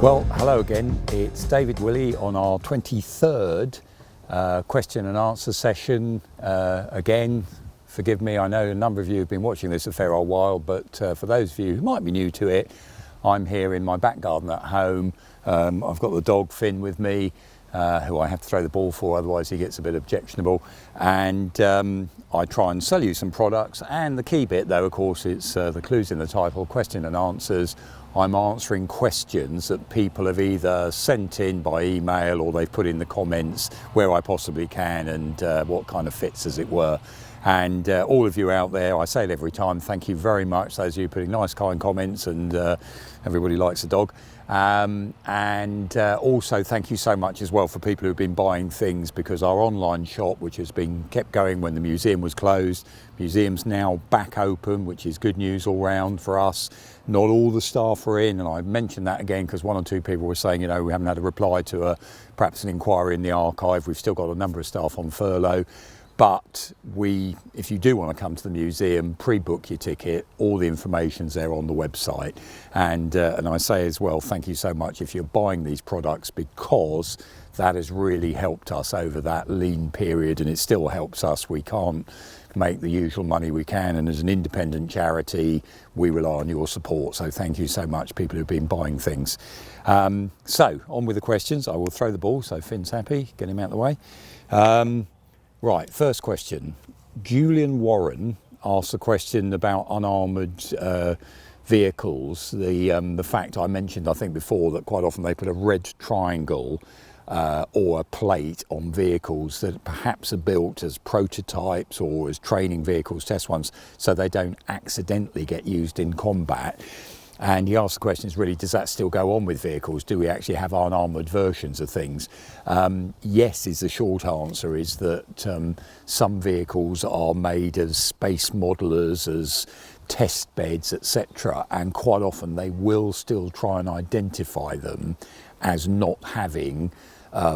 Well, hello again. It's David Willey on our 23rd question and answer session. Again, forgive me, I know a number of you have been watching this a fair old while, but for those of you who might be new to it, I'm here in my back garden at home. I've got the dog Finn with me, who I have to throw the ball for, otherwise he gets a bit objectionable. And I try and sell you some products. And the key bit though, of course, it's the clues in the title, question and answers. I'm answering questions that people have either sent in by email or they've put in the comments where I possibly can, and what kind of fits, as it were. And all of you out there, I say it every time, thank you very much. Those of you putting nice, kind comments, and everybody likes a dog. And also thank you so much as well for people who've been buying things, because our online shop, which has been kept going when the museum was closed, museum's now back open, which is good news all round for us. Not all the staff are in, and I mentioned that again because one or two people were saying, you know, we haven't had a reply to perhaps an inquiry in the archive. We've still got a number of staff on furlough. But if you do want to come to the museum, pre-book your ticket. All the information's there on the website. And I say as well, thank you so much if you're buying these products, because that has really helped us over that lean period, and it still helps us. We can't make the usual money we can, and as an independent charity, we rely on your support. So thank you so much, people who've been buying things. So on with the questions. I will throw the ball so Finn's happy. Get him out of the way. Right, first question. Julian Warren asked a question about unarmoured vehicles. The fact I mentioned, I think before, that quite often they put a red triangle or a plate on vehicles that perhaps are built as prototypes or as training vehicles, test ones, so they don't accidentally get used in combat. And he asked the question, is really, does that still go on with vehicles? Do we actually have unarmoured versions of things? Yes is the short answer, is that some vehicles are made as space modelers, as test beds, etc. And quite often they will still try and identify them as not having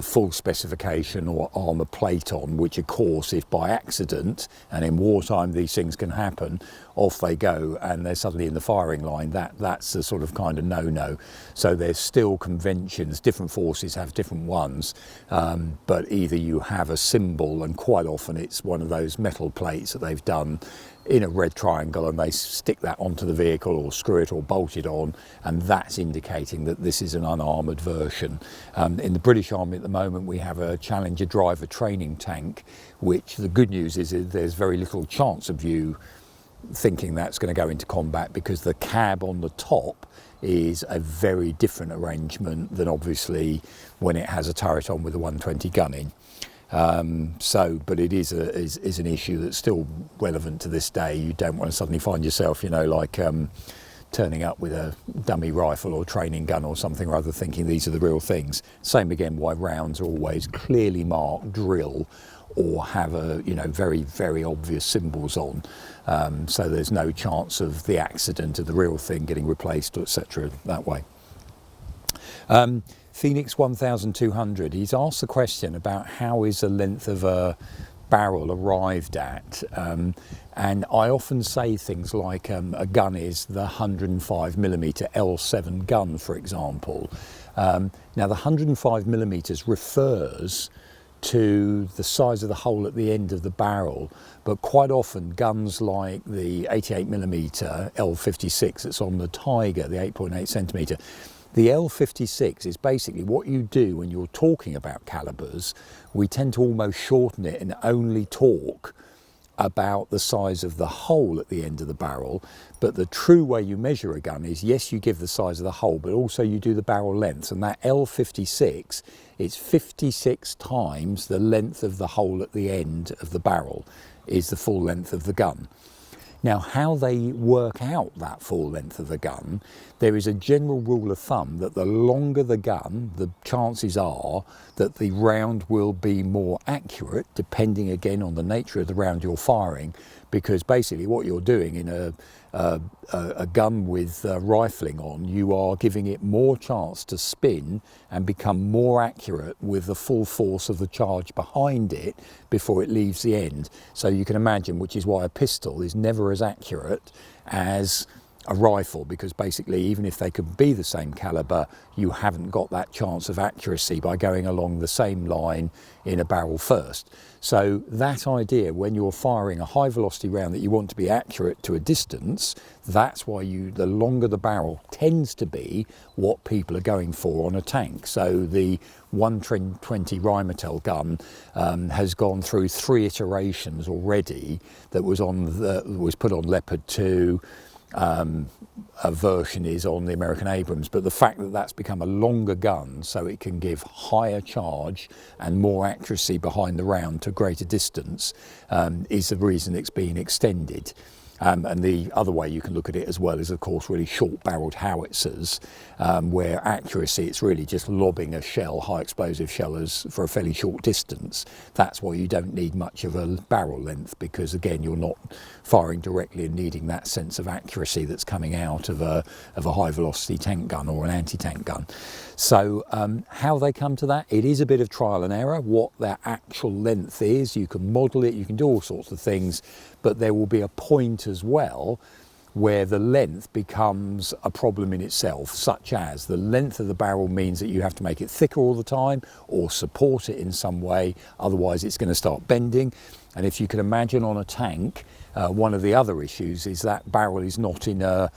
full specification or armour plate on, which of course, if by accident, and in wartime these things can happen, off they go and they're suddenly in the firing line, that's a sort of kind of no-no. So there's still conventions, different forces have different ones, but either you have a symbol, and quite often it's one of those metal plates that they've done in a red triangle, and they stick that onto the vehicle or screw it or bolt it on, and that's indicating that this is an unarmoured version. In the British Army at the moment we have a Challenger driver training tank, which the good news is there's very little chance of you thinking that's going to go into combat, because the cab on the top is a very different arrangement than obviously when it has a turret on with a 120 gun in. But it is an issue that's still relevant to this day. You don't want to suddenly find yourself, you know, like turning up with a dummy rifle or training gun or something or other, thinking these are the real things. Same again why rounds are always clearly marked drill, or have very, very obvious symbols on, so there's no chance of the accident of the real thing getting replaced, etc. that way. Phoenix 1200, he's asked the question about how is the length of a barrel arrived at, and I often say things like a gun is the 105mm L7 gun, for example. Now the 105mm refers to the size of the hole at the end of the barrel, but quite often guns like the 88mm L56 that's on the Tiger, the 8.8 centimetre, the L56 is basically what you do when you're talking about calibers. We tend to almost shorten it and only talk about the size of the hole at the end of the barrel, but the true way you measure a gun is, yes, you give the size of the hole, but also you do the barrel length, and that L56 is 56 times the length of the hole at the end of the barrel is the full length of the gun. Now, how they work out that full length of the gun, there is a general rule of thumb that the longer the gun, the chances are that the round will be more accurate, depending again on the nature of the round you're firing, because basically what you're doing in a gun with rifling on, you are giving it more chance to spin and become more accurate with the full force of the charge behind it before it leaves the end. So you can imagine, which is why a pistol is never as accurate as a rifle, because basically even if they could be the same caliber, you haven't got that chance of accuracy by going along the same line in a barrel first. So that idea, when you're firing a high velocity round that you want to be accurate to a distance, that's why the longer the barrel tends to be what people are going for on a tank. So the 120 Rheinmetall gun has gone through 3 iterations already. That was put on Leopard II. A version is on the American Abrams, but the fact that that's become a longer gun so it can give higher charge and more accuracy behind the round to a greater distance is the reason it's been extended. And the other way you can look at it as well is, of course, really short-barreled howitzers, where accuracy, it's really just lobbing a shell, high explosive shell, for a fairly short distance. That's why you don't need much of a barrel length, because again, you're not firing directly and needing that sense of accuracy that's coming out of a high-velocity tank gun or an anti-tank gun. So how they come to that, it is a bit of trial and error. What their actual length is, you can model it, you can do all sorts of things, but there will be a point as well where the length becomes a problem in itself, such as the length of the barrel means that you have to make it thicker all the time or support it in some way, otherwise it's going to start bending. And if you can imagine on a tank, one of the other issues is that barrel is not in a,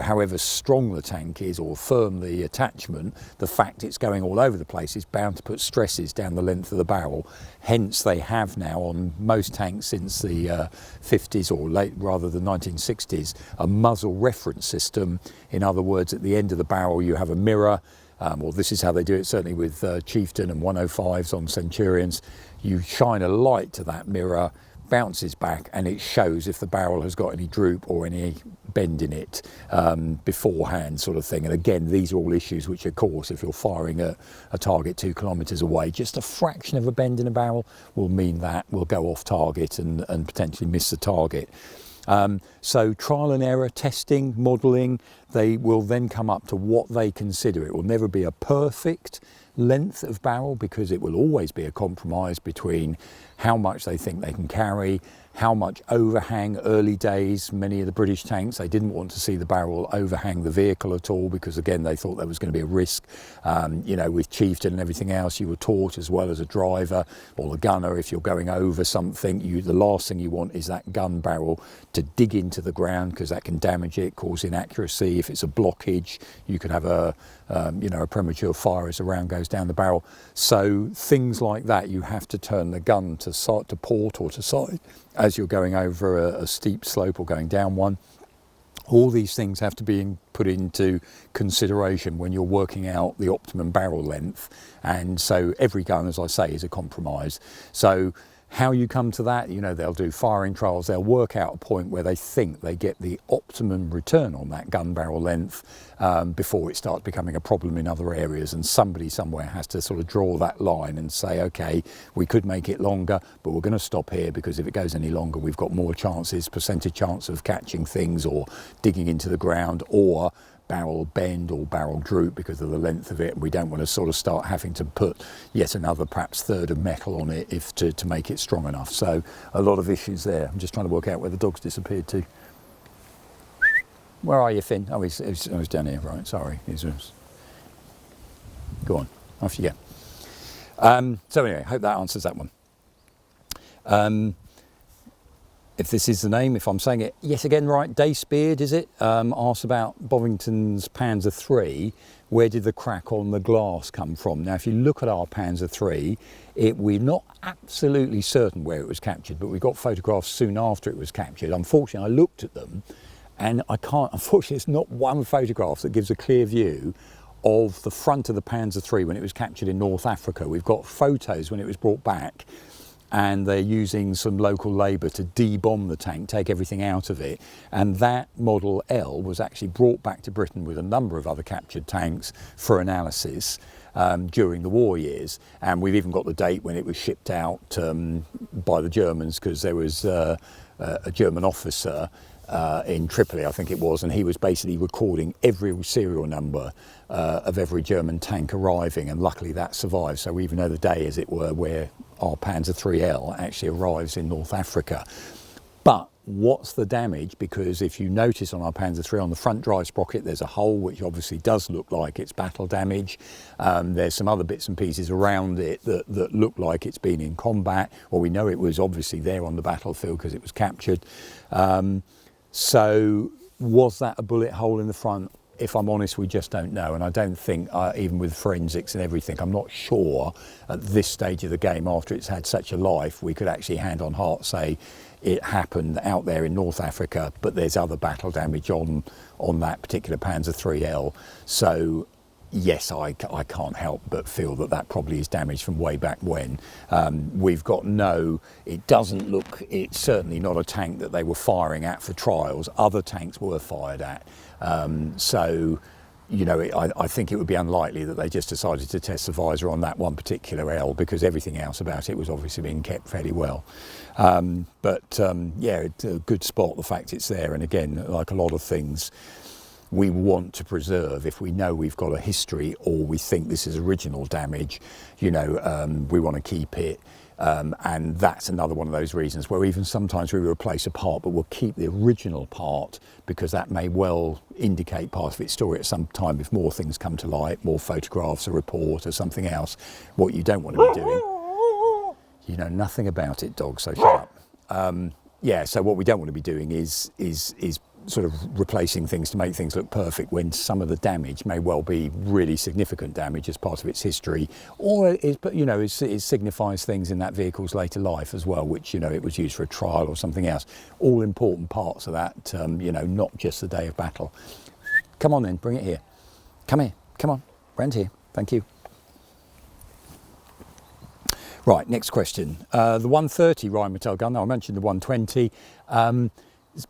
however strong the tank is or firm the attachment, the fact it's going all over the place is bound to put stresses down the length of the barrel. Hence they have now on most tanks since the 50s or rather the 1960s, a muzzle reference system. In other words, at the end of the barrel you have a mirror. Well, this is how they do it, certainly with Chieftain and 105s on Centurions. You shine a light to that mirror, bounces back, and it shows if the barrel has got any droop or any bend in it beforehand, sort of thing. And again, these are all issues which, of course, if you're firing a target 2 kilometres away, just a fraction of a bend in a barrel will mean that will go off target and potentially miss the target. So trial and error, testing, modelling, they will then come up to what they consider. It will never be a perfect length of barrel, because it will always be a compromise between how much they think they can carry, how much overhang. Early days, many of the British tanks, they didn't want to see the barrel overhang the vehicle at all, because again they thought there was going to be a risk. With Chieftain and everything else, you were taught as well as a driver or the gunner, if you're going over something, the last thing you want is that gun barrel to dig into the ground, because that can damage it, cause inaccuracy. If it's a blockage, you could have a premature fire as the round goes down the barrel. So things like that, you have to turn the gun to port or to side as you're going over a steep slope or going down one. All these things have to be put into consideration when you're working out the optimum barrel length. And so every gun, as I say, is a compromise. So how you come to that, they'll do firing trials, they'll work out a point where they think they get the optimum return on that gun barrel length before it starts becoming a problem in other areas. And somebody somewhere has to sort of draw that line and say, okay, we could make it longer, but we're going to stop here, because if it goes any longer, we've got more percentage chance of catching things or digging into the ground, or barrel bend or barrel droop because of the length of it. We don't want to sort of start having to put yet another perhaps third of metal on it to make it strong enough. So a lot of issues there. I'm just trying to work out where the dog's disappeared to. Where are you, Finn? Oh, he's down here, right, sorry. Go on, off you go. So anyway, hope that answers that one. If this is the name, if I'm saying it yet again right, Dayspeard, is it? Asked about Bovington's Panzer III. Where did the crack on the glass come from? Now, if you look at our Panzer III, we're not absolutely certain where it was captured, but we got photographs soon after it was captured. Unfortunately, I looked at them, and unfortunately, it's not one photograph that gives a clear view of the front of the Panzer III when it was captured in North Africa. We've got photos when it was brought back, and they're using some local labour to de-bomb the tank, take everything out of it. And that Model L was actually brought back to Britain with a number of other captured tanks for analysis during the war years. And we've even got the date when it was shipped out by the Germans, because there was a German officer in Tripoli, I think it was, and he was basically recording every serial number of every German tank arriving, and luckily that survived. So we even know the day, as it were, where our Panzer IIIL actually arrives in North Africa. But what's the damage? Because if you notice on our Panzer III, on the front drive sprocket, there's a hole which obviously does look like it's battle damage. There's some other bits and pieces around it that look like it's been in combat. Well, we know it was obviously there on the battlefield because it was captured. So was that a bullet hole in the front? If I'm honest, we just don't know. And I don't think, even with forensics and everything, I'm not sure at this stage of the game, after it's had such a life, we could actually hand on heart say it happened out there in North Africa, but there's other battle damage on that particular Panzer IIIL. So yes, I can't help but feel that probably is damage from way back when. We've got it doesn't look, it's certainly not a tank that they were firing at for trials. Other tanks were fired at. So, you know, I think it would be unlikely that they just decided to test the visor on that one particular L, because everything else about it was obviously being kept fairly well. Yeah, it's a good spot, the fact it's there. And again, like a lot of things, we want to preserve. If we know we've got a history or we think this is original damage, you know, we want to keep it. And that's another one of those reasons where even sometimes we replace a part, but we'll keep the original part because that may well indicate part of its story at some time if more things come to light, more photographs, a report or something else. What you don't want to be doing, you know nothing about it, dog, so shut up. Yeah, so what we don't want to be doing is sort of replacing things to make things look perfect when some of the damage may well be really significant damage as part of its history, or it signifies things in that vehicle's later life as well, which, you know, it was used for a trial or something else. All important parts of that, you know, not just the day of battle. Come on then, bring it here. Come here, come on, round here, thank you. Right, next question. The 130 Rheinmetall gun, now I mentioned the 120.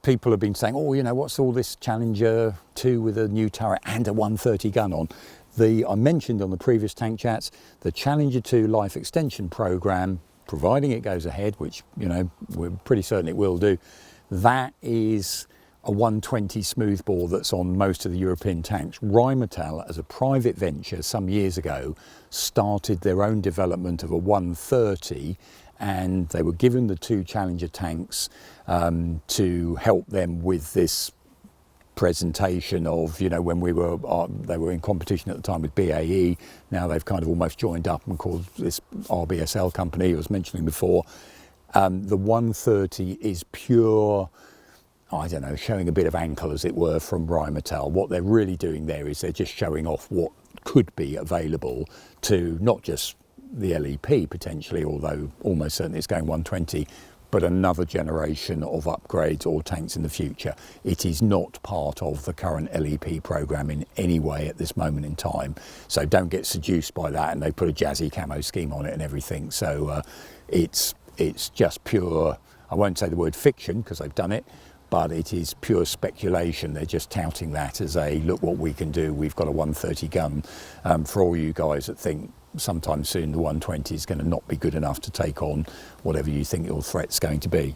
People have been saying, oh, you know, what's all this Challenger 2 with a new turret and a 130 gun on? I mentioned on the previous tank chats, the Challenger 2 life extension program, providing it goes ahead, which, you know, we're pretty certain it will do, that is a 120 smoothbore that's on most of the European tanks. Rheinmetall, as a private venture some years ago, started their own development of a 130, and they were given the 2 Challenger tanks to help them with this presentation of, you know, when they were in competition at the time with BAE. Now they've kind of almost joined up and called this RBSL company I was mentioning before. The 130 is pure, I don't know, showing a bit of ankle, as it were, from Rheinmetall. What they're really doing there is they're just showing off what could be available to not just the LEP potentially, although almost certainly it's going 120, but another generation of upgrades or tanks in the future. It is not part of the current LEP program in any way at this moment in time. So don't get seduced by that, and they put a jazzy camo scheme on it and everything. So it's just pure, I won't say the word fiction because they've done it, but it is pure speculation. They're just touting that as a, look what we can do, we've got a 130 gun. For all you guys that think sometime soon the 120 is going to not be good enough to take on whatever you think your threat's going to be.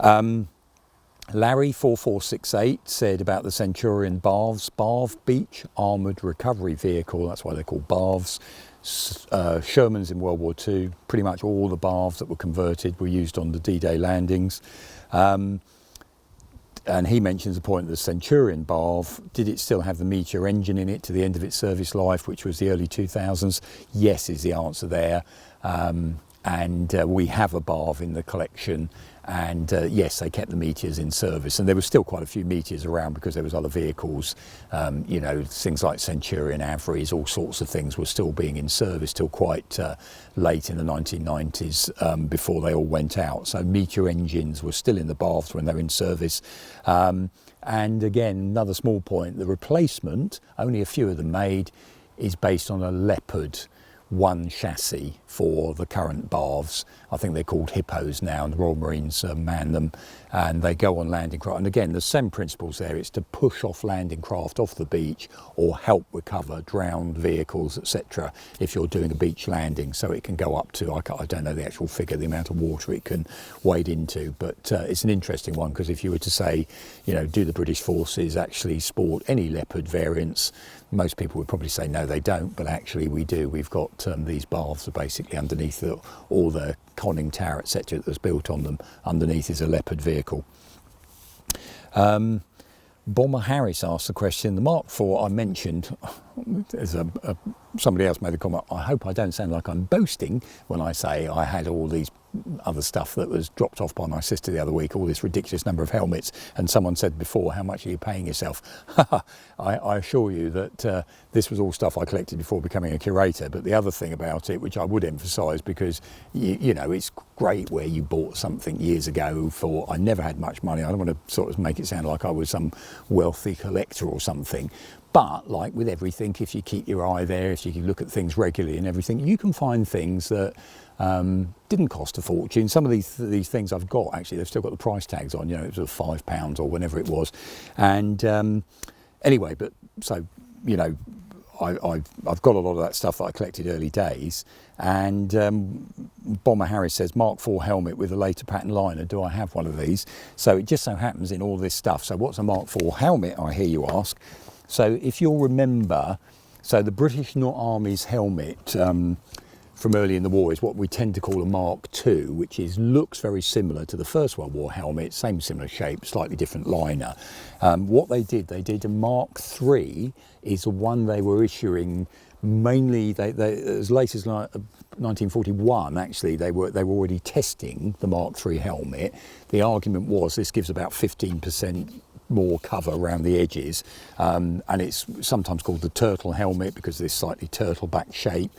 Larry 4468 said about the Centurion BARVs, BARV Beach Armoured Recovery Vehicle, that's why they're called BARVs. Shermans in World War II, pretty much all the BARVs that were converted were used on the D-Day landings. And he mentions the point that the Centurion BARV, did it still have the Meteor engine in it to the end of its service life, which was the early 2000s? Yes is the answer there. We have a BARV in the collection, and yes, they kept the Meteors in service, and there were still quite a few Meteors around because there was other vehicles, you know, things like Centurion, Avries, all sorts of things were still being in service till quite late in the 1990s before they all went out. So Meteor engines were still in the BARVs when they were in service. And again, another small point, the replacement, only a few of them made, is based on a Leopard I chassis for the current BARVs. I think they're called Hippos now, and the Royal Marines man them, and they go on landing craft. And again, the same principles there. It's to push off landing craft off the beach or help recover drowned vehicles, etc. if you're doing a beach landing. So it can go up to, I don't know the actual figure, the amount of water it can wade into, but it's an interesting one, because if you were to say, you know, do the British forces actually sport any Leopard variants, most people would probably say no, they don't, but actually we do. We've got these BARVs are basically underneath all the conning tower, etc. that was built on them. Underneath is a Leopard vehicle. Bomber Harris asked the question, the Mark IV I mentioned, there's somebody else made a comment, I hope I don't sound like I'm boasting when I say I had all these other stuff that was dropped off by my sister the other week, all this ridiculous number of helmets, and someone said before, how much are you paying yourself? I assure you that this was all stuff I collected before becoming a curator. But the other thing about it, which I would emphasise, because you know, it's great where you bought something years ago for, I never had much money, I don't want to sort of make it sound like I was some wealthy collector or something, but like with everything, if you keep your eye there, if you can look at things regularly and everything, you can find things that didn't cost a fortune. Some of these things I've got, actually, they've still got the price tags on, you know, it was £5 or whenever it was. And anyway, but so, you know, I've got a lot of that stuff that I collected early days. And Bomber Harris says, Mark IV helmet with a later pattern liner, do I have one of these? So it just so happens in all this stuff. So what's a Mark IV helmet, I hear you ask? So if you'll remember, so the British Army's helmet from early in the war is what we tend to call a Mark II, which looks very similar to the First World War helmet, same similar shape, slightly different liner. What they did a Mark III is the one they were issuing mainly, they as late as 1941 actually, they were already testing the Mark III helmet. The argument was this gives about 15% more cover around the edges, and it's sometimes called the turtle helmet because of this slightly turtle back shape,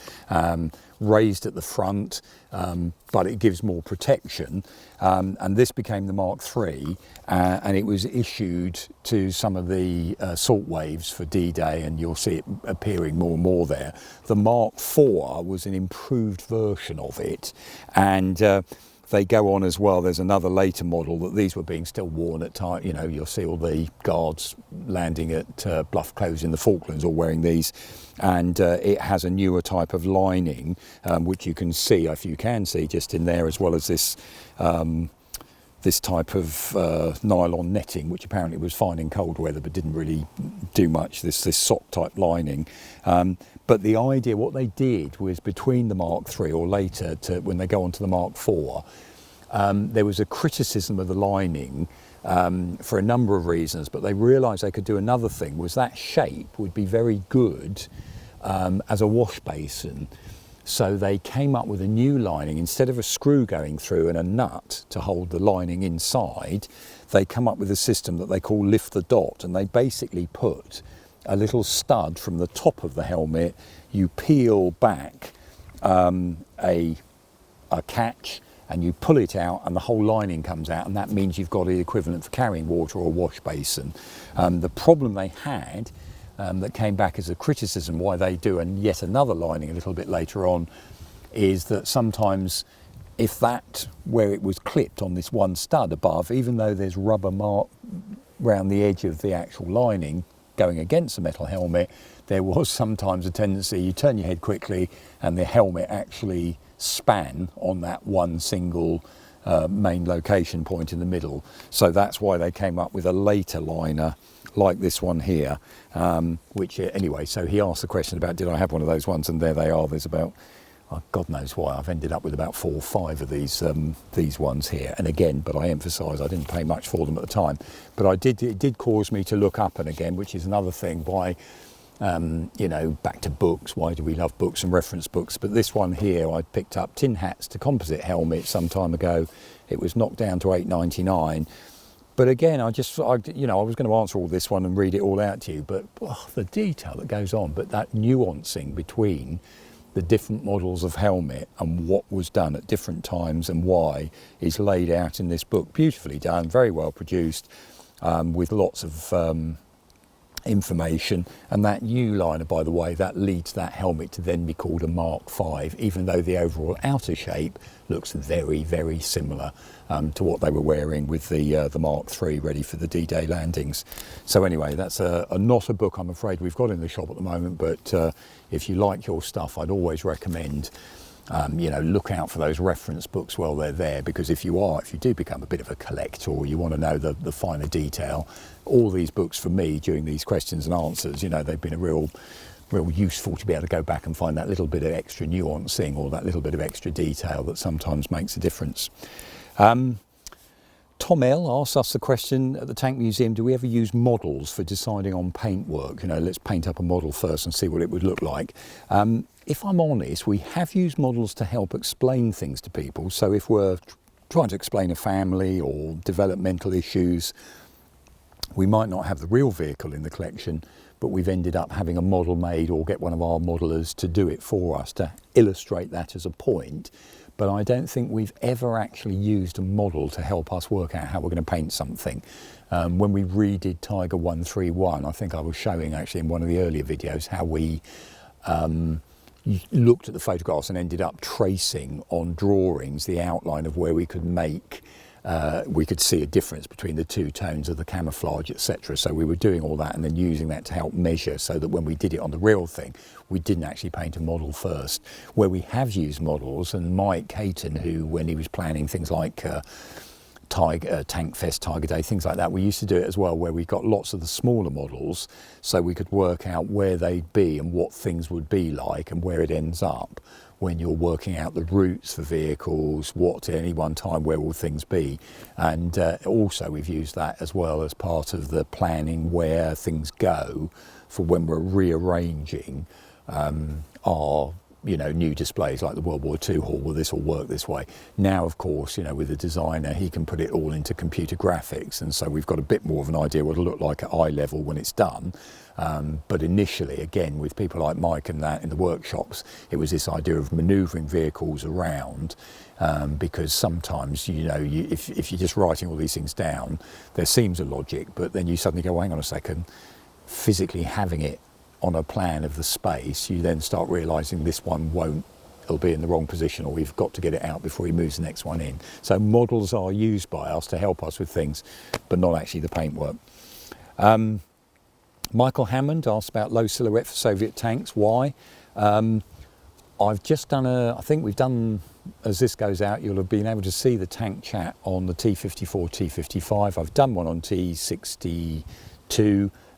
raised at the front, but it gives more protection, and this became the Mark III, and it was issued to some of the assault waves for D-Day, and you'll see it appearing more and more there. The Mark IV was an improved version of it, and they go on as well. There's another later model that these were being still worn at time. You know, you'll see all the guards landing at Bluff Close in the Falklands all wearing these, and it has a newer type of lining, which you can see, if you can see, just in there, as well as this this type of nylon netting, which apparently was fine in cold weather but didn't really do much, this sock type lining. But the idea, what they did was between the Mark III or later to when they go on to the Mark IV, there was a criticism of the lining for a number of reasons, but they realised they could do another thing, was that shape would be very good as a wash basin. So they came up with a new lining. Instead of a screw going through and a nut to hold the lining inside, they come up with a system that they call lift the dot, and they basically put a little stud from the top of the helmet. You peel back a catch and you pull it out and the whole lining comes out, and that means you've got the equivalent for carrying water or a wash basin. The problem they had that came back as a criticism why they do and yet another lining a little bit later on is that sometimes if that, where it was clipped on this one stud above, even though there's rubber mark around the edge of the actual lining going against the metal helmet, there was sometimes a tendency, you turn your head quickly and the helmet actually span on that one single main location point in the middle. So that's why they came up with a later liner like this one here, which anyway, so he asked the question about did I have one of those ones, and there they are. There's about, oh, God knows why, I've ended up with about 4 or 5 of these ones here. And again, but I emphasise I didn't pay much for them at the time, but it did cause me to look up, and again, which is another thing, why you know, back to books, why do we love books and reference books? But this one here, I picked up Tin Hats to Composite Helmet some time ago. It was knocked down to $8.99. But again, I was going to answer all this one and read it all out to you, but the detail that goes on, but that nuancing between the different models of helmet and what was done at different times and why is laid out in this book. Beautifully done, very well produced, with lots of information. And that new liner, by the way, that leads that helmet to then be called a Mark V, even though the overall outer shape looks very, very similar to what they were wearing with the Mark III ready for the D-Day landings. So anyway, that's not a book I'm afraid we've got in the shop at the moment, but if you like your stuff, I'd always recommend you know, look out for those reference books while they're there, because if you do become a bit of a collector or you want to know the finer detail, all these books for me during these questions and answers, you know, they've been a real real useful to be able to go back and find that little bit of extra nuancing or that little bit of extra detail that sometimes makes a difference. Tom L asks us the question at the Tank Museum, do we ever use models for deciding on paintwork? You know, let's paint up a model first and see what it would look like. If I'm honest, we have used models to help explain things to people. So if we're trying to explain a family or developmental issues, we might not have the real vehicle in the collection, but we've ended up having a model made or get one of our modelers to do it for us to illustrate that as a point. But I don't think we've ever actually used a model to help us work out how we're going to paint something. When we redid Tiger 131, I think I was showing actually in one of the earlier videos how we looked at the photographs and ended up tracing on drawings the outline of where we could make, we could see a difference between the two tones of the camouflage, etc. So we were doing all that and then using that to help measure so that when we did it on the real thing, we didn't actually paint a model first. Where we have used models, and Mike Hayton, who when he was planning things like Tank Fest, Tiger Day, things like that, we used to do it as well, where we got lots of the smaller models so we could work out where they'd be and what things would be like and where it ends up when you're working out the routes for vehicles, what at any one time, where will things be. And also we've used that as well as part of the planning where things go for when we're rearranging our new displays like the World War II hall. Will this all work this way? Now, of course, with the designer, he can put it all into computer graphics, and so we've got a bit more of an idea what it'll look like at eye level when it's done. But initially, again, with people like Mike and that in the workshops, it was this idea of manoeuvring vehicles around, because sometimes, if you're just writing all these things down, there seems a logic, but then you suddenly go, well, hang on a second, physically having it on a plan of the space, you then start realising this one won't, it'll be in the wrong position, or we've got to get it out before he moves the next one in. So models are used by us to help us with things, but not actually the paintwork. Michael Hammond asked about low silhouette for Soviet tanks. Why? I've just done I think we've done, as this goes out, you'll have been able to see the tank chat on the T54, T55. I've done one on T62,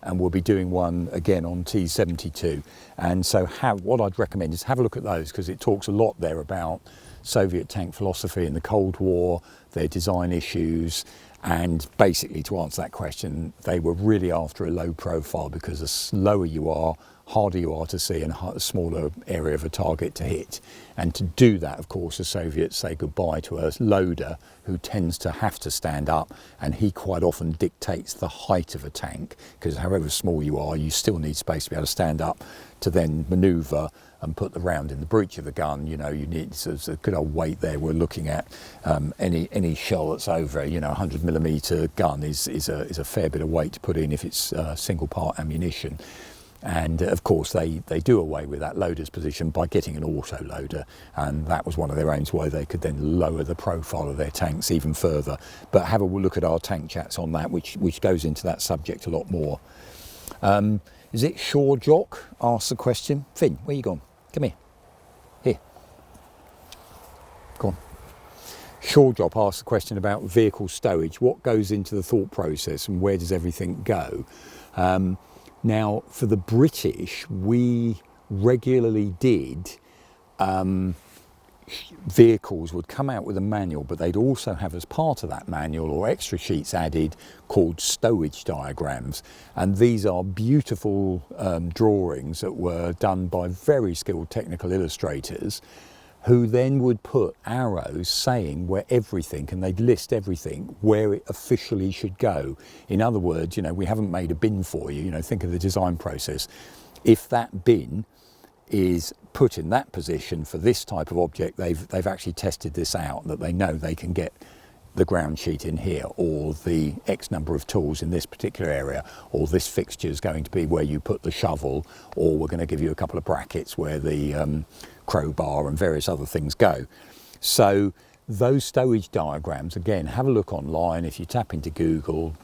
and we'll be doing one again on T72. And so what I'd recommend is have a look at those, because it talks a lot there about Soviet tank philosophy in the Cold War, their design issues, and basically to answer that question, they were really after a low profile, because the slower you are, harder you are to see and a smaller area of a target to hit. And to do that, of course, the Soviets say goodbye to a loader who tends to have to stand up, and he quite often dictates the height of a tank, because however small you are, you still need space to be able to stand up to then manoeuvre and put the round in the breech of the gun. You need a good old weight there. We're looking at any shell that's over 100mm gun is a fair bit of weight to put in if it's single part ammunition. And of course they do away with that loader's position by getting an auto loader, and that was one of their aims, why they could then lower the profile of their tanks even further. But have a look at our tank chats on that, which goes into that subject a lot more. Is it Shaw Jock asks the question? Finn, where you gone? Come here. Here. Go on. Shaw Jock asks the question about vehicle stowage. What goes into the thought process and where does everything go? Now, for the British, we regularly did, vehicles would come out with a manual, but they'd also have as part of that manual or extra sheets added called stowage diagrams. And these are beautiful drawings that were done by very skilled technical illustrators, who then would put arrows saying where everything, and they'd list everything, where it officially should go. In other words, we haven't made a bin for you, think of the design process. If that bin is put in that position for this type of object, they've actually tested this out, that they know they can get the ground sheet in here, or the X number of tools in this particular area, or this fixture is going to be where you put the shovel, or we're going to give you a couple of brackets where the crowbar and various other things go. So those stowage diagrams, again, have a look online. If you tap into Google,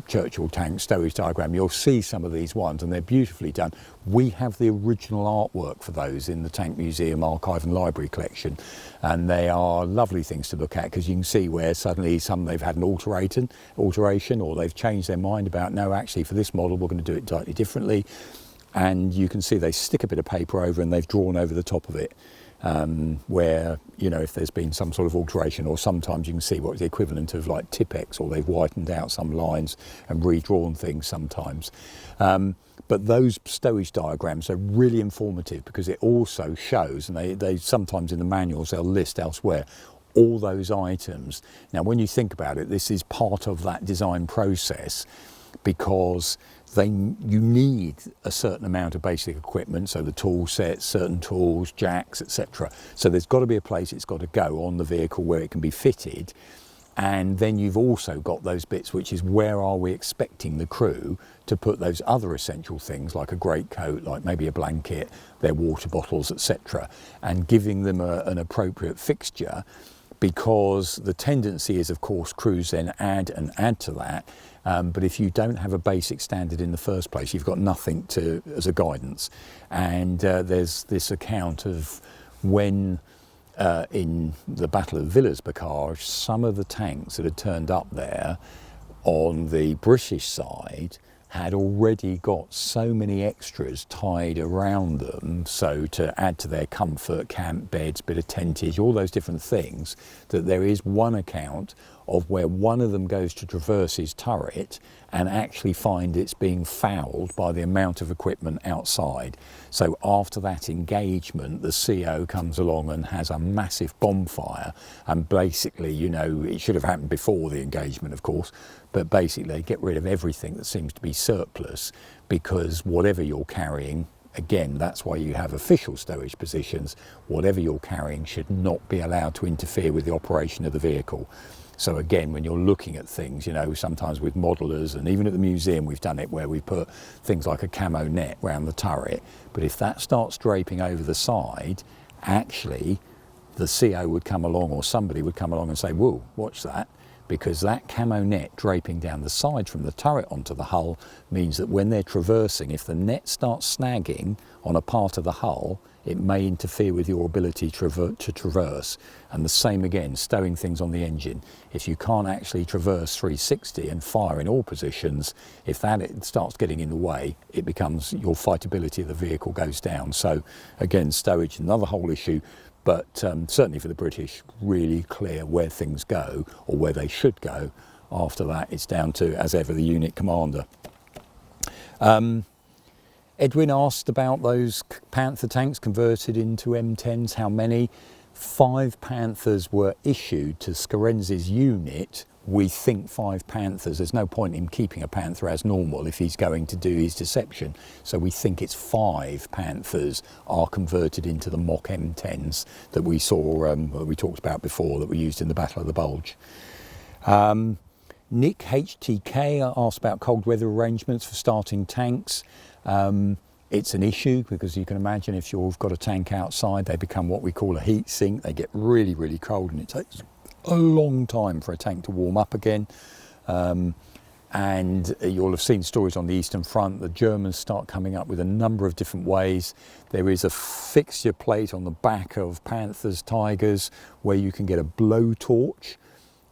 Churchill tank stowage diagram, you'll see some of these ones, and they're beautifully done. We have the original artwork for those in the Tank Museum Archive and Library collection, and they are lovely things to look at, because you can see where suddenly they've had an alteration, or they've changed their mind about, no, actually for this model we're going to do it slightly differently. and you can see they stick a bit of paper over and they've drawn over the top of it, where, you know, if there's been some sort of alteration, or sometimes you can see what's the equivalent of like Tipex, or they've whitened out some lines and redrawn things sometimes. But those stowage diagrams are really informative, because it also shows, and they sometimes in the manuals they'll list elsewhere, all those items. Now when you think about it, this is part of that design process, because you need a certain amount of basic equipment, so the tool sets, certain tools, jacks, etc. So there's got to be a place it's got to go on the vehicle where it can be fitted. And then you've also got those bits, which is where are we expecting the crew to put those other essential things, like a greatcoat, like maybe a blanket, their water bottles, etc., and giving them an appropriate fixture, because the tendency is, of course, crews then add to that. But if you don't have a basic standard in the first place, you've got nothing as a guidance. And there's this account of when in the Battle of Villers-Bocage, some of the tanks that had turned up there on the British side had already got so many extras tied around them, so to add to their comfort, camp beds, bit of tentage, all those different things, that there is one account of where one of them goes to traverse his turret and actually find it's being fouled by the amount of equipment outside. So after that engagement, the CO comes along and has a massive bonfire, and basically, you know, it should have happened before the engagement, of course, but basically they get rid of everything that seems to be surplus, because whatever you're carrying, again, that's why you have official stowage positions, whatever you're carrying should not be allowed to interfere with the operation of the vehicle. So again, when you're looking at things, you know, sometimes with modelers, and even at the museum we've done it, where we put things like a camo net around the turret, but if that starts draping over the side, actually the CO would come along, or somebody would come along and say, whoa, watch that, because that camo net draping down the side from the turret onto the hull means that when they're traversing, if the net starts snagging on a part of the hull, it may interfere with your ability to traverse. And the same again, stowing things on the engine. If you can't actually traverse 360 and fire in all positions, if it starts getting in the way, it becomes, your fightability of the vehicle goes down. So again, stowage, another whole issue, but certainly for the British, really clear where things go, or where they should go. After that, it's down to, as ever, the unit commander. Edwin asked about those Panther tanks converted into M10s, how many? 5 Panthers were issued to Scarenzi's unit. We think 5 Panthers. There's no point in keeping a Panther as normal if he's going to do his deception. So we think it's 5 Panthers are converted into the mock M10s that we saw, we talked about before, that were used in the Battle of the Bulge. Nick HTK asked about cold weather arrangements for starting tanks. It's an issue, because you can imagine if you've got a tank outside, they become what we call a heat sink. They get really, really cold, and it takes a long time for a tank to warm up again. And you'll have seen stories on the Eastern Front. The Germans start coming up with a number of different ways. There is a fixture plate on the back of Panthers, Tigers, where you can get a blowtorch.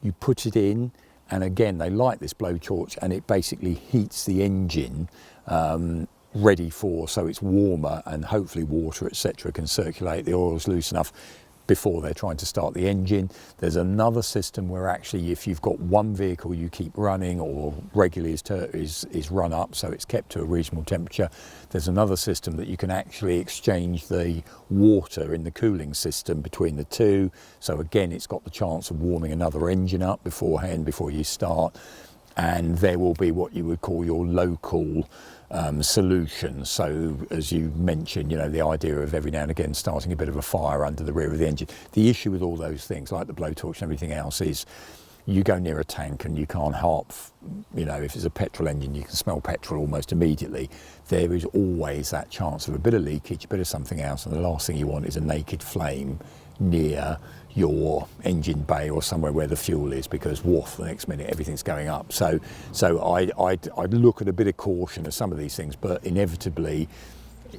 You put it in, and again, they light this blowtorch, and it basically heats the engine ready for, so it's warmer, and hopefully water, etc., can circulate, the oil's loose enough before they're trying to start the engine. There's another system where actually, if you've got one vehicle you keep running, or regularly is run up, so it's kept to a reasonable temperature, there's another system that you can actually exchange the water in the cooling system between the two. So again, it's got the chance of warming another engine up beforehand, before you start. And there will be what you would call your local solution. So as you mentioned, you know, the idea of every now and again starting a bit of a fire under the rear of the engine. The issue with all those things, like the blowtorch and everything else, is you go near a tank and you can't help, you know, if it's a petrol engine, you can smell petrol almost immediately. There is always that chance of a bit of leakage, a bit of something else, and the last thing you want is a naked flame near your engine bay or somewhere where the fuel is, because woof, the next minute everything's going up. So I'd look at a bit of caution at some of these things, but inevitably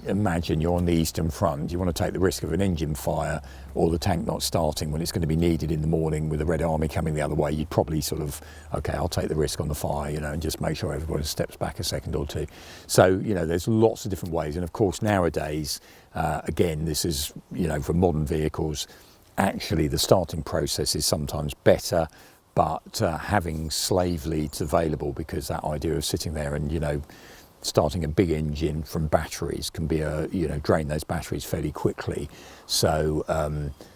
imagine you're on the Eastern Front, you want to take the risk of an engine fire or the tank not starting when it's going to be needed in the morning with the Red Army coming the other way. You'd probably sort of, okay, I'll take the risk on the fire, you know, and just make sure everybody steps back a second or two. So, you know, there's lots of different ways. And of course, nowadays, again, this is, you know, for modern vehicles, actually the starting process is sometimes better, but having slave leads available, because that idea of sitting there and, you know, starting a big engine from batteries can be drain those batteries fairly quickly. So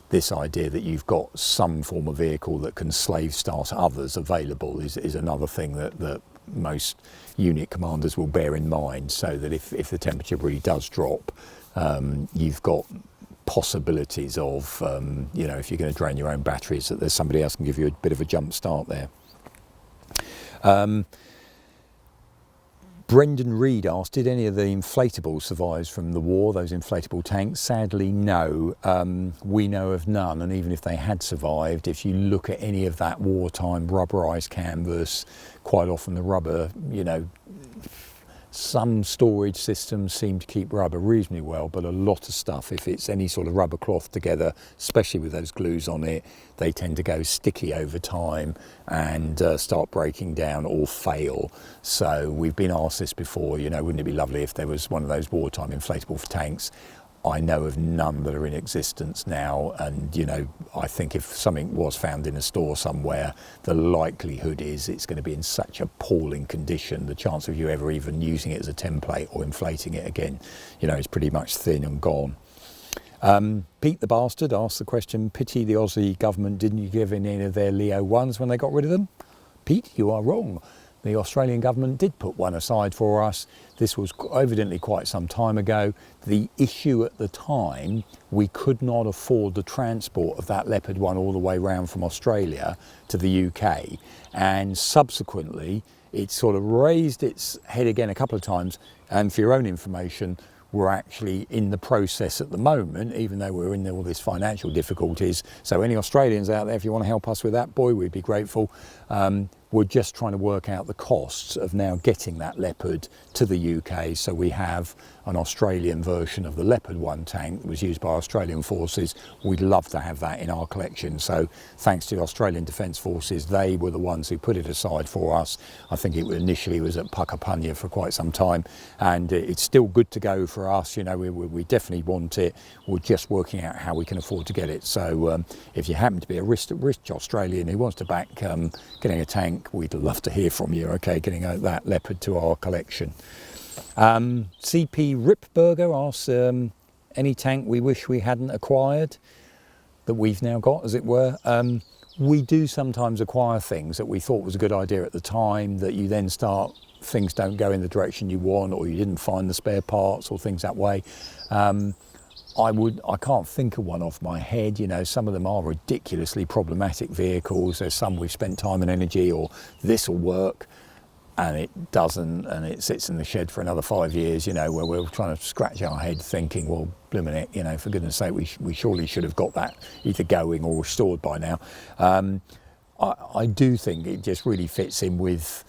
this idea that you've got some form of vehicle that can slave start others available is another thing that most unit commanders will bear in mind, so that if the temperature really does drop, you've got possibilities of, if you're going to drain your own batteries, that there's somebody else can give you a bit of a jump start there. Brendan Reed asked, did any of the inflatables survive from the war, those inflatable tanks? Sadly, no. We know of none, and even if they had survived, if you look at any of that wartime rubberized canvas, quite often the rubber, some storage systems seem to keep rubber reasonably well, but a lot of stuff, if it's any sort of rubber cloth together, especially with those glues on it, they tend to go sticky over time and start breaking down or fail. So we've been asked this before, wouldn't it be lovely if there was one of those wartime inflatable tanks? I know of none that are in existence now, and I think if something was found in a store somewhere, the likelihood is it's going to be in such appalling condition, the chance of you ever even using it as a template or inflating it again, is pretty much thin and gone. Pete the Bastard asked the question, pity the Aussie government didn't give in any of their Leo 1s when they got rid of them. Pete, you are wrong. The Australian government did put one aside for us. This was evidently quite some time ago. The issue at the time, we could not afford the transport of that Leopard 1 all the way round from Australia to the UK. And subsequently, it sort of raised its head again a couple of times. And for your own information, we're actually in the process at the moment, even though we're in all these financial difficulties. So any Australians out there, if you want to help us with that, boy, we'd be grateful. We're just trying to work out the costs of now getting that Leopard to the UK. So we have an Australian version of the Leopard 1 tank that was used by Australian forces. We'd love to have that in our collection. So thanks to the Australian Defence Forces, they were the ones who put it aside for us. I think it initially was at Puckapunya for quite some time, and it's still good to go for us. We definitely want it. We're just working out how we can afford to get it. So if you happen to be a rich Australian who wants to back getting a tank, we'd love to hear from you, okay, getting that Leopard to our collection. CP Ripburger asks, any tank we wish we hadn't acquired that we've now got, as it were. We do sometimes acquire things that we thought was a good idea at the time, that you then things don't go in the direction you want, or you didn't find the spare parts or things that way. I can't think of one off my head. Some of them are ridiculously problematic vehicles. There's some we've spent time and energy, or this will work, and it doesn't, and it sits in the shed for another 5 years, where we're trying to scratch our head thinking, well, blimmin' it, for goodness sake, we surely should have got that either going or restored by now. I do think it just really fits in with,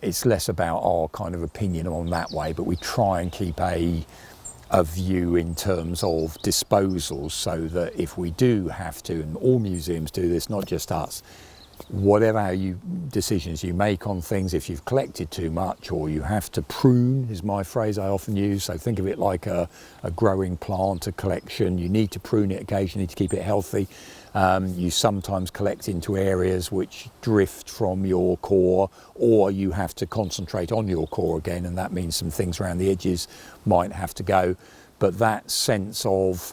it's less about our kind of opinion on that way, but we try and keep a view in terms of disposals, so that if we do have to, and all museums do this, not just us, whatever decisions you make on things, if you've collected too much, or you have to prune, is my phrase I often use. So think of it like a growing plant, a collection. You need to prune it occasionally to keep it healthy. You sometimes collect into areas which drift from your core, or you have to concentrate on your core again, and that means some things around the edges might have to go. But that sense of,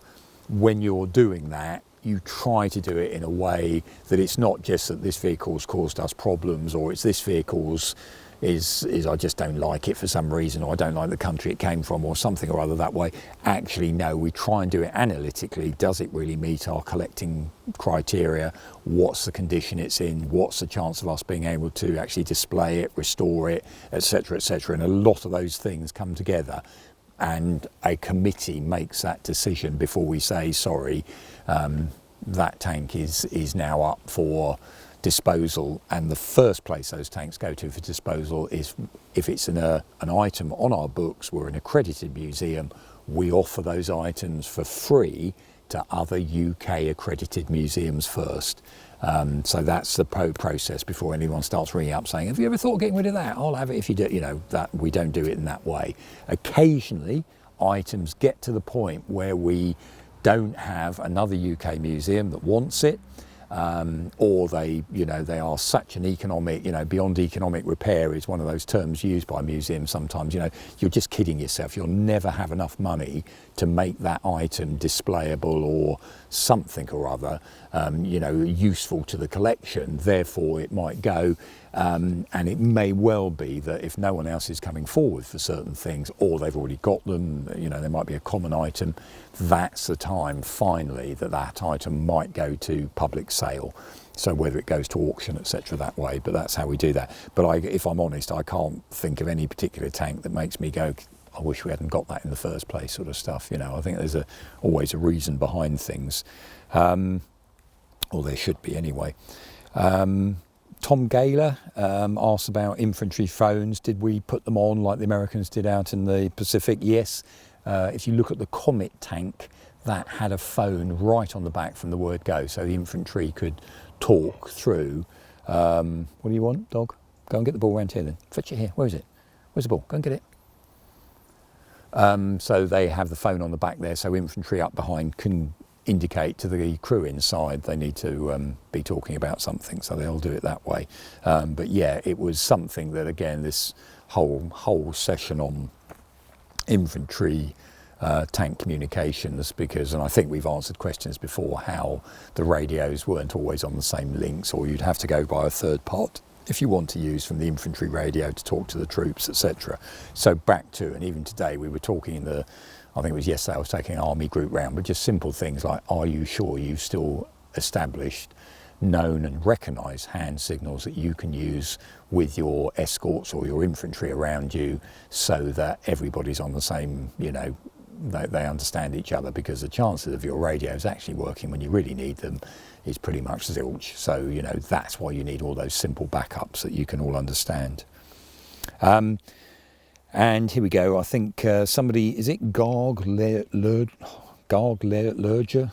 when you're doing that, you try to do it in a way that it's not just that this vehicle's caused us problems, or it's this vehicle's is I just don't like it for some reason, or I don't like the country it came from, or something or other that way. Actually, no, we try and do it analytically. Does it really meet our collecting criteria? What's the condition it's in? What's the chance of us being able to actually display it, restore it, etc., etc.? And a lot of those things come together, and a committee makes that decision before we say, sorry, that tank is now up for disposal. And the first place those tanks go to for disposal is, if it's an item on our books, we're an accredited museum, we offer those items for free to other UK accredited museums first. So that's the process before anyone starts ringing up saying, have you ever thought of getting rid of that? I'll have it if you do. You know, that we don't do it in that way. Occasionally, items get to the point where we don't have another UK museum that wants it, or they are such an economic, beyond economic repair is one of those terms used by museums sometimes. You're just kidding yourself. You'll never have enough money to make that item displayable or something or other, useful to the collection. Therefore, it might go. And it may well be that if no one else is coming forward for certain things, or they've already got them, there might be a common item, that's the time finally that item might go to public sale. So whether it goes to auction, etc., that way, but that's how we do that. But if I'm honest, I can't think of any particular tank that makes me go, I wish we hadn't got that in the first place, sort of stuff. I think there's always a reason behind things, or there should be anyway. Tom Gaylor asked about infantry phones. Did we put them on like the Americans did out in the Pacific? Yes. If you look at the Comet tank, that had a phone right on the back from the word go, so the infantry could talk through. What do you want, dog? Go and get the ball round here then. Fetch it here. Where is it? Where's the ball? Go and get it. So they have the phone on the back there, so infantry up behind can indicate to the crew inside they need to be talking about something, so they'll do it that way. But yeah, it was something that, again, this whole session on infantry tank communications, and I think we've answered questions before how the radios weren't always on the same links, or you'd have to go by a third part if you want to use from the infantry radio to talk to the troops, etc. So back to, and even today we were talking I think it was yesterday I was taking an army group round, but just simple things like, are you sure you've still established, known and recognised hand signals that you can use with your escorts or your infantry around you, so that everybody's on the same, they understand each other, because the chances of your radios actually working when you really need them is pretty much zilch. So, that's why you need all those simple backups that you can all understand. And here we go. I think somebody, is it Garg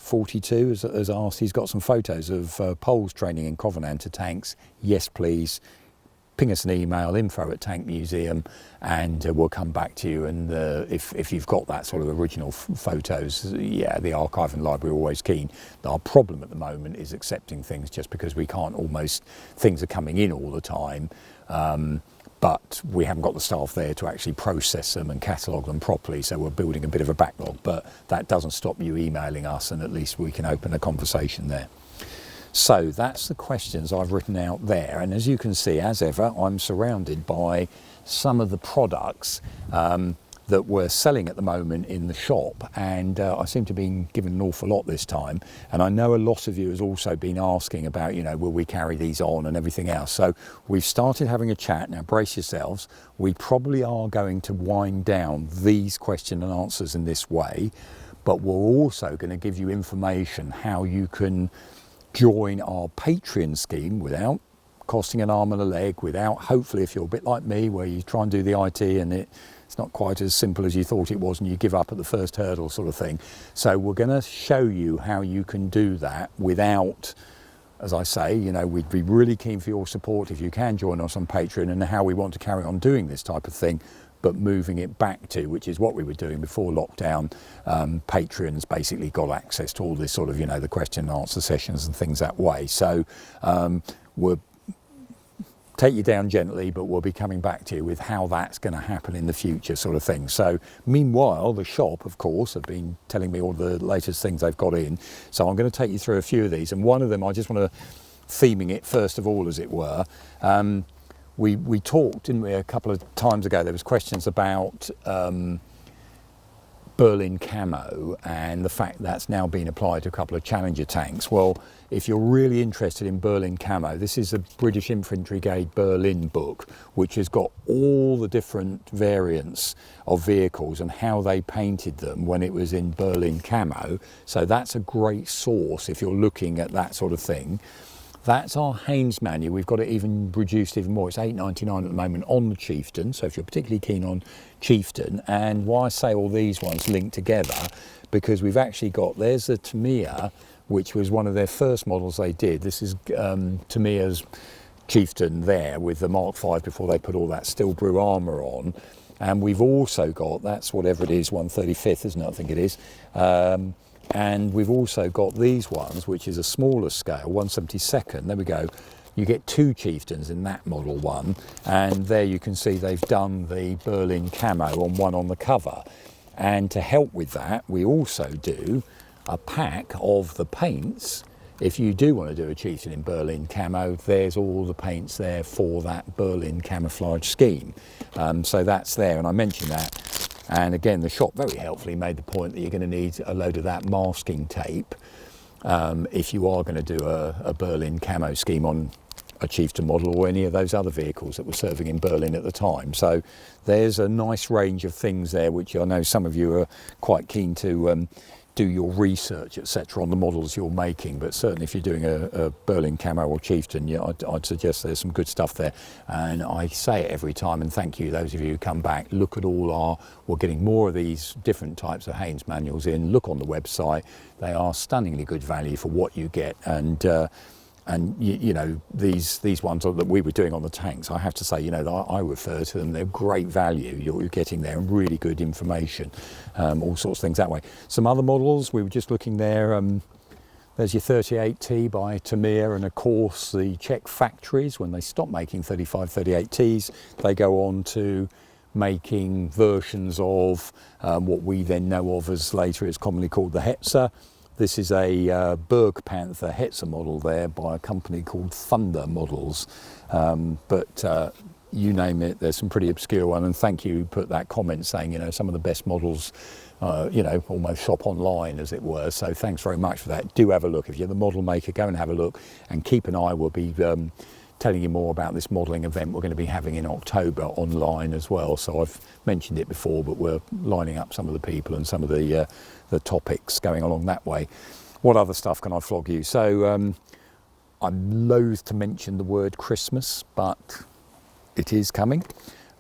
42 has asked, he's got some photos of Poles training in Covenanter tanks. Yes, please. Ping us an email, info@Tank Museum, and we'll come back to you. And if you've got that sort of original photos, yeah, the archive and library are always keen. Our problem at the moment is accepting things, just because we can't things are coming in all the time. But we haven't got the staff there to actually process them and catalogue them properly, so we're building a bit of a backlog. But that doesn't stop you emailing us, and at least we can open a conversation there. So that's the questions I've written out there, and as you can see, as ever, I'm surrounded by some of the products that we're selling at the moment in the shop, and I seem to be given an awful lot this time, and I know a lot of you has also been asking about, will we carry these on and everything else. So we've started having a chat. Now brace yourselves, we probably are going to wind down these question and answers in this way, but we're also going to give you information how you can join our Patreon scheme without costing an arm and a leg, without, hopefully, if you're a bit like me, where you try and do the IT and it's not quite as simple as you thought it was and you give up at the first hurdle, sort of thing. So we're going to show you how you can do that without, as I say, we'd be really keen for your support if you can join us on Patreon, and how we want to carry on doing this type of thing, but moving it back to, which is what we were doing before lockdown. Patreons basically got access to all this sort of, the question and answer sessions and things that way. So we'll take you down gently, but we'll be coming back to you with how that's going to happen in the future, sort of thing. So meanwhile, the shop, of course, have been telling me all the latest things they've got in. So I'm going to take you through a few of these, and one of them, I just want to theming it first of all, as it were. We talked, didn't we, a couple of times ago, there was questions about Berlin camo and the fact that's now been applied to a couple of Challenger tanks. Well, if you're really interested in Berlin camo, this is a British Infantry Brigade Berlin book, which has got all the different variants of vehicles and how they painted them when it was in Berlin camo. So that's a great source if you're looking at that sort of thing. That's our Haynes manual. We've got it even reduced even more. It's £8.99 at the moment on the Chieftain. So if you're particularly keen on Chieftain, and why I say all these ones linked together, because we've actually got, there's the Tamiya, which was one of their first models they did. This is Tamiya's Chieftain there with the Mark V before they put all that steel brew armour on. And we've also got, that's whatever it is, 135th, isn't it? I think it is. And we've also got these ones, which is a smaller scale, 1/72nd. There we go. You get 2 Chieftains in that model one. And there you can see they've done the Berlin camo on one on the cover. And to help with that, we also do a pack of the paints. If you do want to do a Chieftain in Berlin camo, there's all the paints there for that Berlin camouflage scheme. So that's there, and I mentioned that. And again, the shop very helpfully made the point that you're going to need a load of that masking tape if you are going to do a Berlin camo scheme on a Chieftain model or any of those other vehicles that were serving in Berlin at the time. So there's a nice range of things there, which I know some of you are quite keen to do your research, etc., on the models you're making. But certainly if you're doing a Berlin camo or Chieftain, yeah, I'd suggest there's some good stuff there. And I say it every time, and thank you those of you who come back. Look at we're getting more of these different types of Haynes manuals in. Look on the website. They are stunningly good value for what you get. And you know, these ones that we were doing on the tanks, I have to say, you know, I refer to them, they're great value. You're getting there and really good information, all sorts of things that way. Some other models, we were just looking there, there's your 38T by Tamiya, and of course the Czech factories, when they stop making 35, 38Ts, they go on to making versions of what we then know of as later it's commonly called the Hetzer. This is a Berg Panther Hetzer model there by a company called Thunder Models. But you name it, there's some pretty obscure one. And thank you, put that comment saying, you know, some of the best models, you know, almost shop online, as it were. So thanks very much for that. Do have a look. If you're the model maker, go and have a look and keep an eye. We'll be telling you more about this modelling event we're going to be having in October online as well. So I've mentioned it before, but we're lining up some of the people and some of the topics going along that way. What other stuff can I flog you? So I'm loath to mention the word Christmas, but it is coming.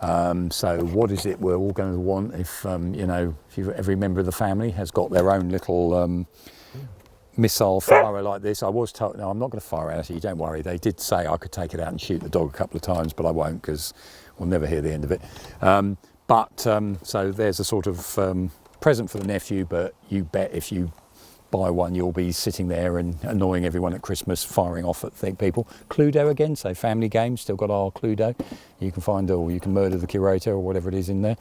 So what is it we're all going to want if, you know, if every member of the family has got their own little missile firer like this. I was told, no, I'm not going to fire out, you don't worry. They did say I could take it out and shoot the dog a couple of times, but I won't, because we'll never hear the end of it. So there's a sort of present for the nephew, but you bet if you buy one, you'll be sitting there and annoying everyone at Christmas, firing off at people. Cluedo again, so family games, still got our Cluedo. You can find, or you can murder the Curator or whatever it is in there.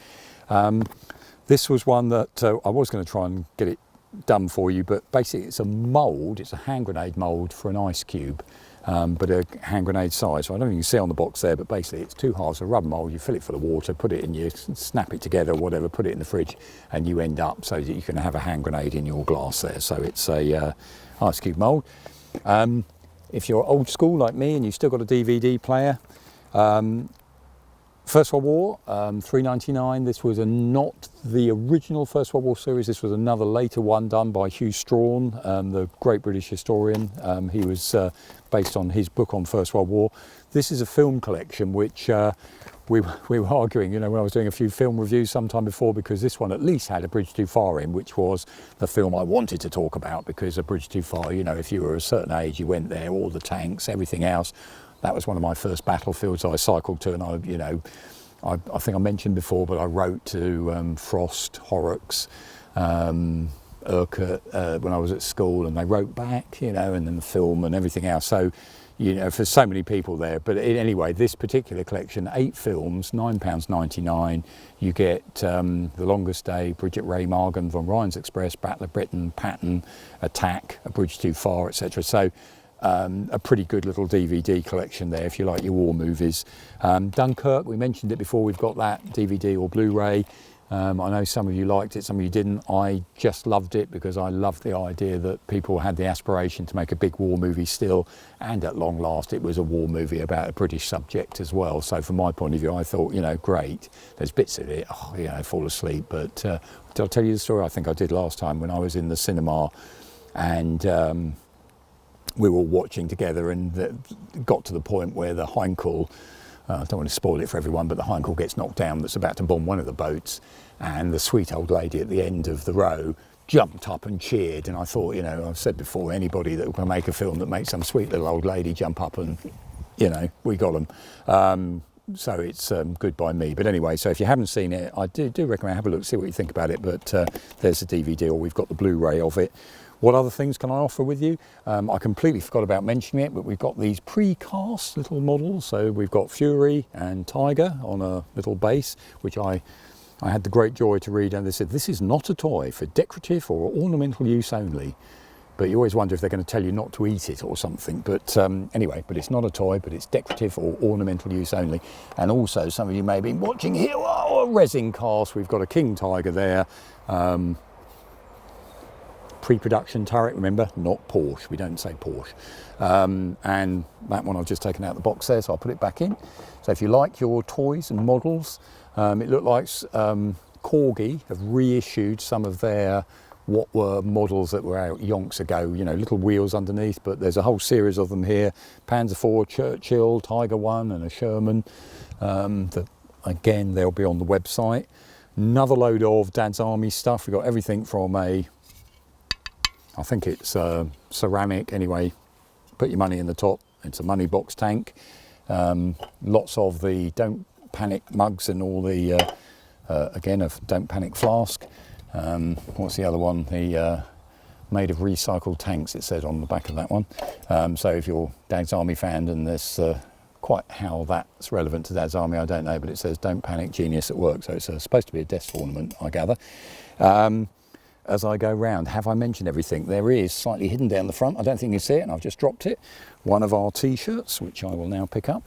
This was one that I was going to try and get it done for you, but basically it's a mould, it's a hand grenade mould for an ice cube, but a hand grenade size. So I don't think you can see on the box there, but basically it's 2 halves of rubber mould. You fill it full of water, put it in, you snap it together or whatever, put it in the fridge, and you end up so that you can have a hand grenade in your glass there. So it's a ice cube mould. If you're old school like me and you've still got a DVD player, First World War, $3.99. This was not the original First World War series. This was another later one done by Hugh Strawn, the great British historian. He was based on his book on First World War. This is a film collection which we were arguing, you know, when I was doing a few film reviews sometime before, because this one at least had A Bridge Too Far in, which was the film I wanted to talk about, because A Bridge Too Far, you know, if you were a certain age, you went there, all the tanks, everything else. That was one of my first battlefields I cycled to, and I think I mentioned before, but I wrote to Frost, Horrocks, Urquhart when I was at school, and they wrote back, you know, and then the film and everything else. So, you know, for so many people there. But anyway, this particular collection, 8 films, £9.99. You get The Longest Day, Bridget Ray Margan, Von Ryan's Express, Battle of Britain, Patton, Attack, A Bridge Too Far, etc. So a pretty good little DVD collection there if you like your war movies. Dunkirk, we mentioned it before, we've got that DVD or Blu-ray. I know some of you liked it, some of you didn't. I just loved it because I loved the idea that people had the aspiration to make a big war movie still, and at long last it was a war movie about a British subject as well. So from my point of view, I thought, you know, great. There's bits of it, I fall asleep, but did I tell you the story? I think I did last time when I was in the cinema, and we were all watching together, and got to the point where the Heinkel, I don't want to spoil it for everyone, but the Heinkel gets knocked down that's about to bomb one of the boats, and the sweet old lady at the end of the row jumped up and cheered. And I thought, you know, I've said before, anybody that can make a film that makes some sweet little old lady jump up, and, you know, we got them. So it's good by me. But anyway, so if you haven't seen it, I do recommend have a look, see what you think about it. But there's the DVD, or we've got the Blu-ray of it. What other things can I offer with you? I completely forgot about mentioning it, but we've got these pre-cast little models. So we've got Fury and Tiger on a little base, which I had the great joy to read, and they said this is not a toy for decorative or ornamental use only. But you always wonder if they're going to tell you not to eat it or something. But anyway, but it's not a toy, but it's decorative or ornamental use only. And also, some of you may have been watching here, oh, a resin cast. We've got a King Tiger there. Pre-production turret, remember, not Porsche. We don't say Porsche. And that one I've just taken out the box there, so I'll put it back in. So if you like your toys and models, it looked like Corgi have reissued some of their what were models that were out yonks ago, you know, little wheels underneath, but there's a whole series of them here. Panzer IV, Churchill, Tiger I and a Sherman. That, again, they'll be on the website. Another load of Dad's Army stuff. We've got everything from I think it's ceramic, anyway, put your money in the top. It's a money box tank. Lots of the Don't Panic mugs and all the, again, a Don't Panic flask. What's the other one? The made of recycled tanks, it said on the back of that one. So if you're Dad's Army fan, and there's quite how that's relevant to Dad's Army, I don't know, but it says Don't Panic, Genius at Work. So it's supposed to be a desk ornament, I gather. As I go round, have I mentioned everything? There is, slightly hidden down the front, I don't think you see it, and I've just dropped it, one of our t-shirts, which I will now pick up.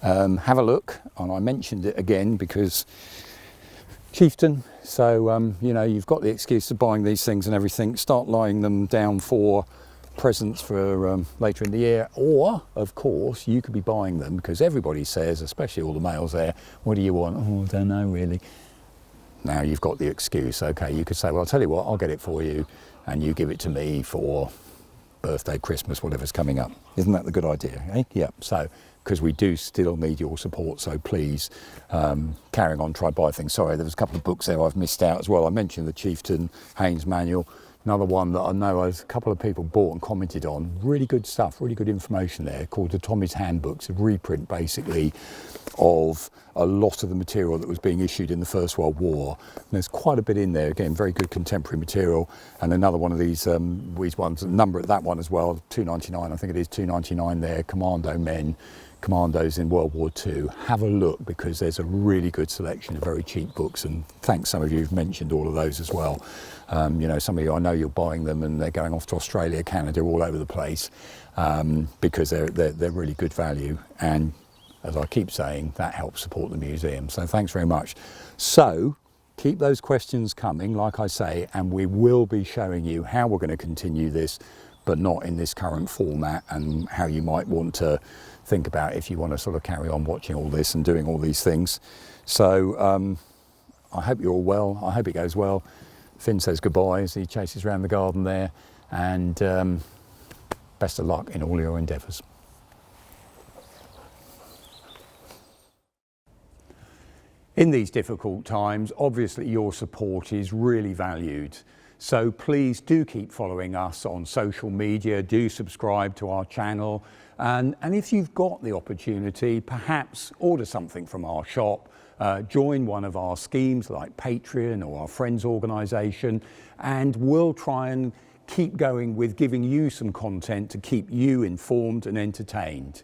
Have a look, and I mentioned it again because Chieftain, so you know, you've got the excuse of buying these things and everything, start lying them down for presents for later in the year, or of course you could be buying them, because everybody says, especially all the males there, what do you want? Oh, I don't know really. Now you've got the excuse. Okay, you could say, well, I'll tell you what, I'll get it for you, and you give it to me for birthday, Christmas, whatever's coming up. Isn't that the good idea, eh? Yeah, so, because we do still need your support, so please, carrying on, try buy things. Sorry, there was a couple of books there I've missed out as well. I mentioned the Chieftain Haynes manual. Another one that I know a couple of people bought and commented on. Really good stuff, really good information there, called the Tommy's Handbook. It's a reprint, basically, of a lot of the material that was being issued in the First World War. And there's quite a bit in there, again, very good contemporary material. And another one of these ones, a number of that one as well, £2.99, I think it is £2.99 there, Commando Men, Commandos in World War II. Have a look, because there's a really good selection of very cheap books, and thanks, some of you have mentioned all of those as well. You know, some of you, I know you're buying them and they're going off to Australia, Canada, all over the place, because they're really good value, and as I keep saying, that helps support the museum. So thanks very much. So keep those questions coming, like I say, and we will be showing you how we're going to continue this, but not in this current format, and how you might want to think about if you want to sort of carry on watching all this and doing all these things. So I hope you're all well. I hope it goes well. Finn says goodbye as he chases around the garden there, and best of luck in all your endeavours. In these difficult times, obviously your support is really valued. So please do keep following us on social media, do subscribe to our channel, and if you've got the opportunity, perhaps order something from our shop, join one of our schemes like Patreon or our Friends organisation, and we'll try and keep going with giving you some content to keep you informed and entertained.